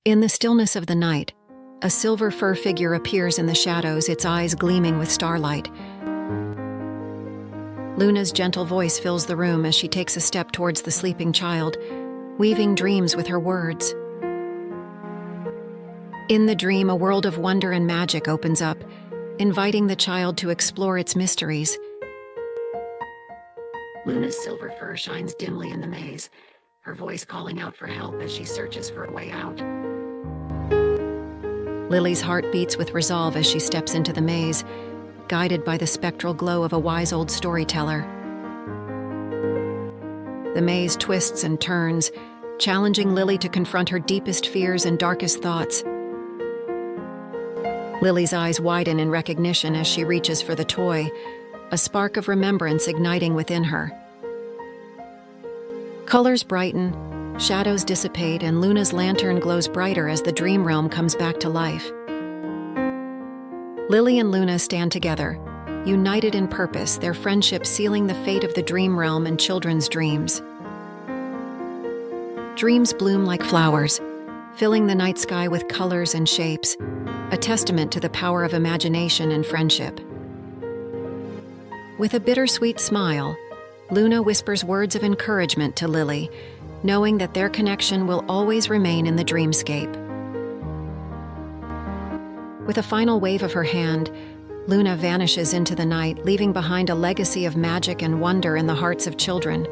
In the stillness of the night, a silver fur figure appears in the shadows, its eyes gleaming with starlight. Luna's gentle voice fills the room as she takes a step towards the sleeping child, weaving dreams with her words. In the dream, a world of wonder and magic opens up, inviting the child to explore its mysteries. Luna's silver fur shines dimly in the maze, her voice calling out for help as she searches for a way out. Lily's heart beats with resolve as she steps into the maze, guided by the spectral glow of a wise old storyteller. The maze twists and turns, challenging Lily to confront her deepest fears and darkest thoughts. Lily's eyes widen in recognition as she reaches for the toy, a spark of remembrance igniting within her. Colors brighten, shadows dissipate, and Luna's lantern glows brighter as the dream realm comes back to life. Lily and Luna stand together, united in purpose, their friendship sealing the fate of the dream realm and children's dreams. Dreams bloom like flowers, filling the night sky with colors and shapes, a testament to the power of imagination and friendship. With a bittersweet smile, Luna whispers words of encouragement to Lily, knowing that their connection will always remain in the dreamscape. With a final wave of her hand, Luna vanishes into the night, leaving behind a legacy of magic and wonder in the hearts of children.